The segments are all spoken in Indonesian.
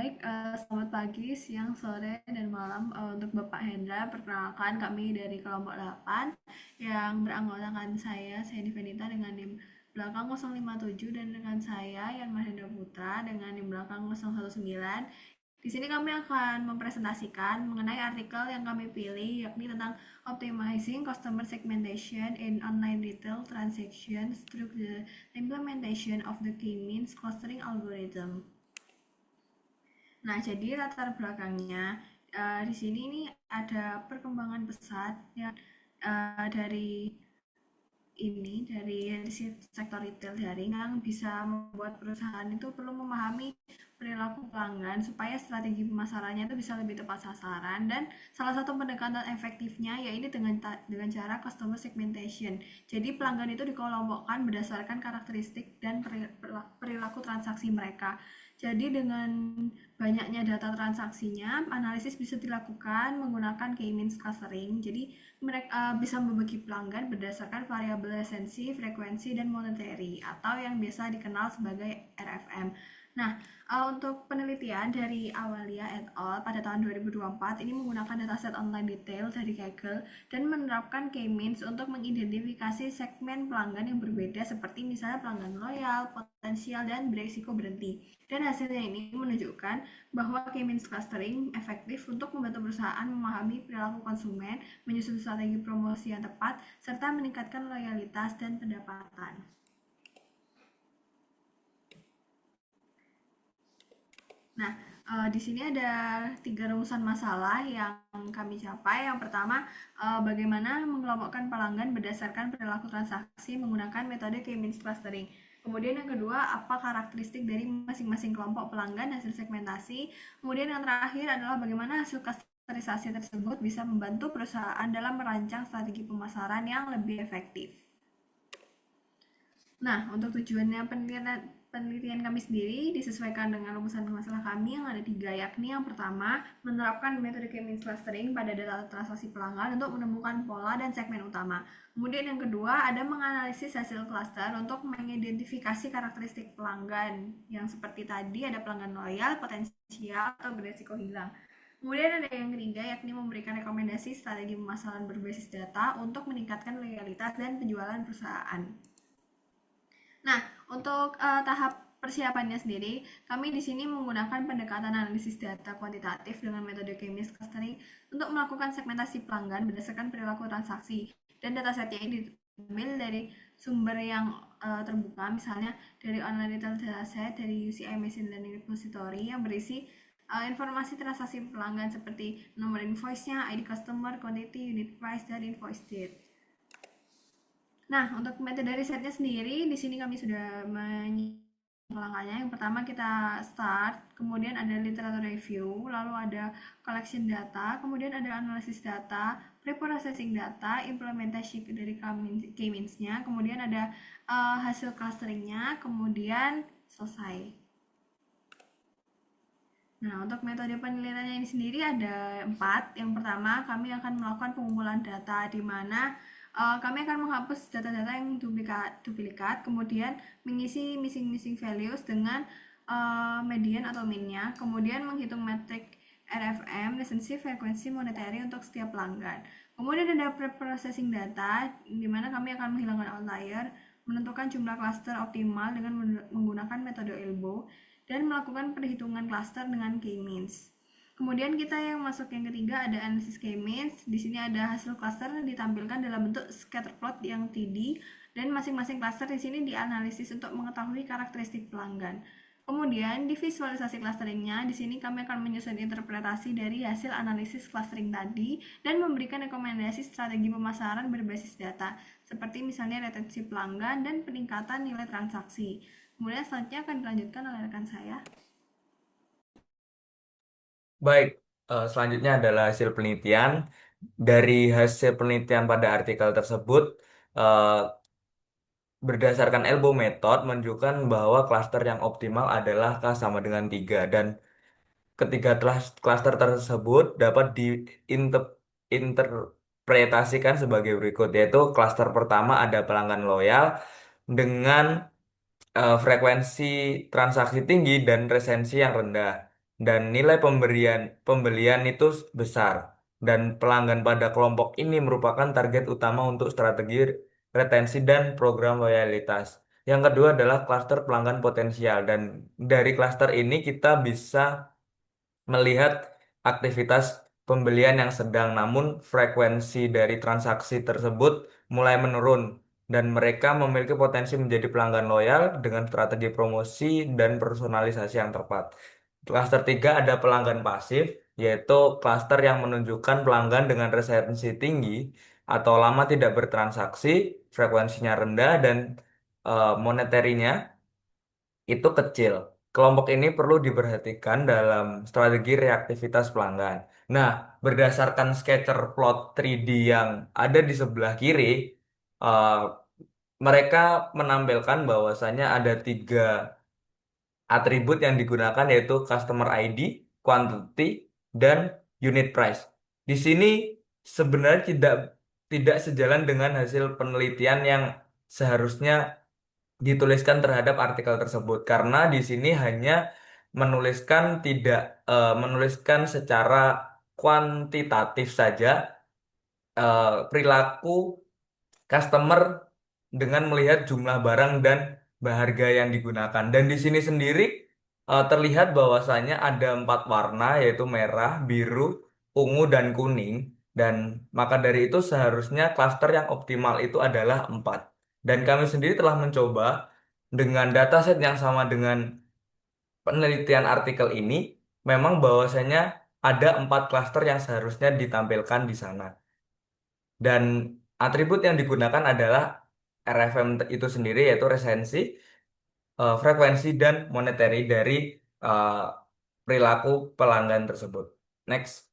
Baik, selamat pagi, siang, sore, dan malam untuk Bapak Hendra. Perkenalkan kami dari kelompok 8 yang beranggotakan saya Divenita dengan NIM belakang 057 dan rekan saya Yan Mahendra Putra dengan NIM belakang 019. Di sini kami akan mempresentasikan mengenai artikel yang kami pilih yakni tentang Optimizing Customer Segmentation in Online Retail Transactions through the Implementation of the K-means Clustering Algorithm. Nah, jadi latar belakangnya di sini nih ada perkembangan pesat yang dari dari sektor retail daring yang bisa membuat perusahaan itu perlu memahami perilaku pelanggan supaya strategi pemasarannya itu bisa lebih tepat sasaran, dan salah satu pendekatan efektifnya yaitu dengan cara customer segmentation. Jadi pelanggan itu dikelompokkan berdasarkan karakteristik dan perilaku transaksi mereka. Jadi dengan banyaknya data transaksinya, analisis bisa dilakukan menggunakan K-means clustering. Jadi mereka bisa membagi pelanggan berdasarkan variabel resensi, frekuensi, dan monetary atau yang biasa dikenal sebagai RFM. Nah, untuk penelitian dari Awalia et al. Pada tahun 2024 ini menggunakan dataset online detail dari Kaggle dan menerapkan K-means untuk mengidentifikasi segmen pelanggan yang berbeda seperti misalnya pelanggan loyal, potensial, dan beresiko berhenti. Dan hasilnya ini menunjukkan bahwa K-means clustering efektif untuk membantu perusahaan memahami perilaku konsumen, menyusun strategi promosi yang tepat, serta meningkatkan loyalitas dan pendapatan. Nah, di sini ada 3 rumusan masalah yang kami capai. Yang pertama, bagaimana mengelompokkan pelanggan berdasarkan perilaku transaksi menggunakan metode K-means clustering. Kemudian yang kedua, apa karakteristik dari masing-masing kelompok pelanggan hasil segmentasi. Kemudian yang terakhir adalah bagaimana hasil klasterisasi tersebut bisa membantu perusahaan dalam merancang strategi pemasaran yang lebih efektif. Nah, untuk tujuannya penelitian kami sendiri disesuaikan dengan rumusan masalah kami yang ada 3, yakni yang pertama, menerapkan metode K-means clustering pada data transaksi pelanggan untuk menemukan pola dan segmen utama. Kemudian yang kedua, ada menganalisis hasil cluster untuk mengidentifikasi karakteristik pelanggan yang seperti tadi ada pelanggan loyal, potensial, atau beresiko hilang. Kemudian ada yang ketiga, yakni memberikan rekomendasi strategi pemasaran berbasis data untuk meningkatkan loyalitas dan penjualan perusahaan. Nah, untuk tahap persiapannya sendiri, kami di sini menggunakan pendekatan analisis data kuantitatif dengan metode K-means clustering untuk melakukan segmentasi pelanggan berdasarkan perilaku transaksi. Dan datasetnya ini diambil dari sumber yang terbuka, misalnya dari online retail dataset, dari UCI Machine Learning Repository yang berisi informasi transaksi pelanggan seperti nomor invoice-nya, ID customer, quantity, unit price, dan invoice date. Nah, untuk metode risetnya sendiri, di sini kami sudah menyiapkan langkahnya. Yang pertama kita start, kemudian ada literature review, lalu ada collection data, kemudian ada analisis data, pre-processing data, implementasi dari K-means-nya, kemudian ada hasil clusteringnya, kemudian selesai. Nah, untuk metode penelitiannya ini sendiri ada 4. Yang pertama, kami akan melakukan pengumpulan data di mana kami akan menghapus data-data yang duplikat, kemudian mengisi missing values dengan median atau minnya, kemudian menghitung metrik RFM, recency, frekuensi, monetary untuk setiap pelanggan. Kemudian ada pre-processing data, di mana kami akan menghilangkan outlier, menentukan jumlah cluster optimal dengan menggunakan metode elbow, dan melakukan perhitungan cluster dengan K-means. Kemudian kita yang masuk yang ketiga ada analisis K-means. Di sini ada hasil cluster ditampilkan dalam bentuk scatter plot yang 3D, dan masing-masing cluster di sini dianalisis untuk mengetahui karakteristik pelanggan. Kemudian di visualisasi clusteringnya, di sini kami akan menyusun interpretasi dari hasil analisis clustering tadi dan memberikan rekomendasi strategi pemasaran berbasis data, seperti misalnya retensi pelanggan dan peningkatan nilai transaksi. Kemudian selanjutnya akan dilanjutkan oleh rekan saya. Baik, selanjutnya adalah hasil penelitian. Dari hasil penelitian pada artikel tersebut, eh, berdasarkan elbow method menunjukkan bahwa klaster yang optimal adalah K sama dengan 3. Dan ketiga klaster tersebut dapat diinterpretasikan sebagai berikut, yaitu klaster pertama ada pelanggan loyal dengan frekuensi transaksi tinggi dan resensi yang rendah. dan nilai pembelian itu besar. Dan pelanggan pada kelompok ini merupakan target utama untuk strategi retensi dan program loyalitas. Yang kedua adalah klaster pelanggan potensial, dan dari klaster ini kita bisa melihat aktivitas pembelian yang sedang, namun frekuensi dari transaksi tersebut mulai menurun, dan mereka memiliki potensi menjadi pelanggan loyal dengan strategi promosi dan personalisasi yang tepat. Klaster 3 ada pelanggan pasif, yaitu klaster yang menunjukkan pelanggan dengan retensi tinggi atau lama tidak bertransaksi, frekuensinya rendah, dan moneterinya itu kecil. Kelompok ini perlu diperhatikan dalam strategi reaktivitas pelanggan. Nah, berdasarkan scatter plot 3D yang ada di sebelah kiri, eh, mereka menampilkan bahwasannya ada tiga atribut yang digunakan, yaitu customer ID, quantity, dan unit price. Di sini sebenarnya tidak sejalan dengan hasil penelitian yang seharusnya dituliskan terhadap artikel tersebut, karena di sini hanya menuliskan tidak menuliskan secara kuantitatif saja perilaku customer dengan melihat jumlah barang dan harga yang digunakan. Dan di sini sendiri terlihat bahwasanya ada 4 warna, yaitu merah, biru, ungu, dan kuning. Dan maka dari itu seharusnya klaster yang optimal itu adalah 4. Dan kami sendiri telah mencoba dengan dataset yang sama dengan penelitian artikel ini, memang bahwasanya ada 4 klaster yang seharusnya ditampilkan di sana. Dan atribut yang digunakan adalah RFM itu sendiri, yaitu resensi, frekuensi, dan monetary dari eh, perilaku pelanggan tersebut. Next.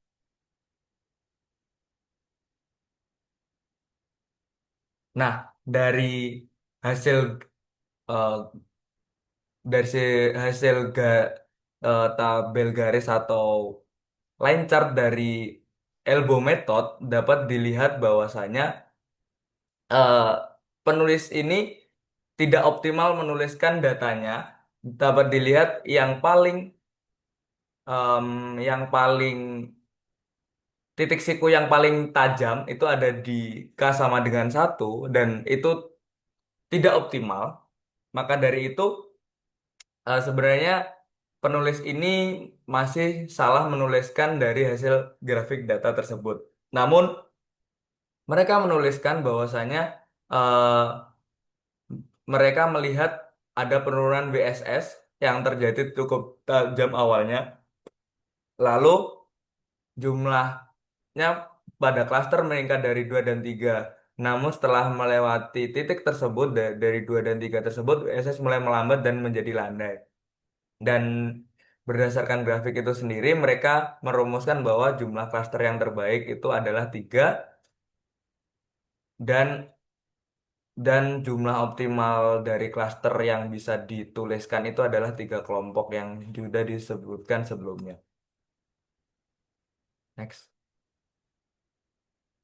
Nah, dari hasil eh, hasil tabel garis atau line chart dari elbow method dapat dilihat bahwasanya eh, penulis ini tidak optimal menuliskan datanya. Dapat dilihat yang paling titik siku yang paling tajam itu ada di K sama dengan 1, dan itu tidak optimal. Maka dari itu sebenarnya penulis ini masih salah menuliskan dari hasil grafik data tersebut. Namun mereka menuliskan bahwasanya eh, mereka melihat ada penurunan BSS yang terjadi cukup tajam awalnya. Lalu jumlahnya pada klaster meningkat dari 2 dan 3. Namun setelah melewati titik tersebut, dari 2 dan 3 tersebut, BSS mulai melambat dan menjadi landai. Dan berdasarkan grafik itu sendiri, mereka merumuskan bahwa jumlah klaster yang terbaik itu adalah 3, dan jumlah optimal dari klaster yang bisa dituliskan itu adalah 3 kelompok yang sudah disebutkan sebelumnya. Next.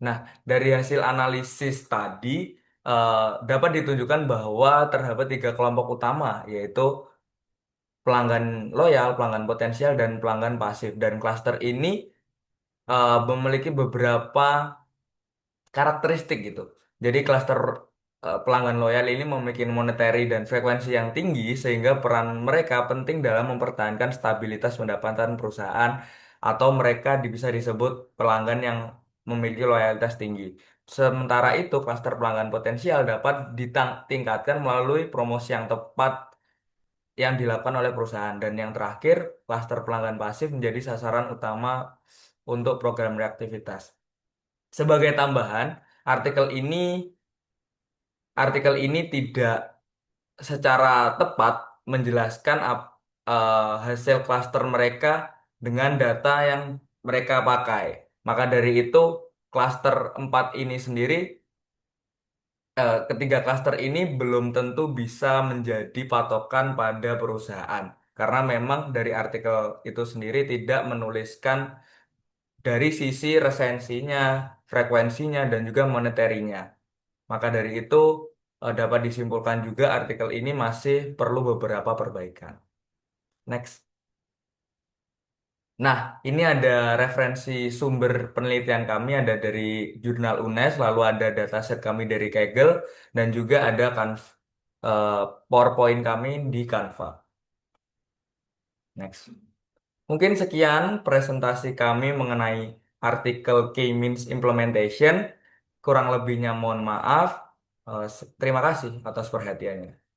Nah, dari hasil analisis tadi eh, dapat ditunjukkan bahwa terdapat 3 kelompok utama, yaitu pelanggan loyal, pelanggan potensial, dan pelanggan pasif. Dan klaster ini memiliki beberapa karakteristik gitu. Jadi klaster pelanggan loyal ini memiliki monetary dan frekuensi yang tinggi, sehingga peran mereka penting dalam mempertahankan stabilitas pendapatan perusahaan, atau mereka bisa disebut pelanggan yang memiliki loyalitas tinggi. Sementara itu, klaster pelanggan potensial dapat ditingkatkan melalui promosi yang tepat yang dilakukan oleh perusahaan. Dan yang terakhir, klaster pelanggan pasif menjadi sasaran utama untuk program reaktivitas. Sebagai tambahan, artikel ini artikel ini tidak secara tepat menjelaskan hasil klaster mereka dengan data yang mereka pakai. Maka dari itu, klaster 4 ini sendiri, ketiga klaster ini belum tentu bisa menjadi patokan pada perusahaan. Karena memang dari artikel itu sendiri tidak menuliskan dari sisi resensinya, frekuensinya, dan juga moneterinya. Maka dari itu, dapat disimpulkan juga artikel ini masih perlu beberapa perbaikan. Next. Nah, ini ada referensi sumber penelitian kami, ada dari jurnal UNES, lalu ada dataset kami dari Kaggle, dan juga ada eh, PowerPoint kami di Canva. Next. Mungkin sekian presentasi kami mengenai artikel K-means implementation. Kurang lebihnya mohon maaf. Terima kasih atas perhatiannya.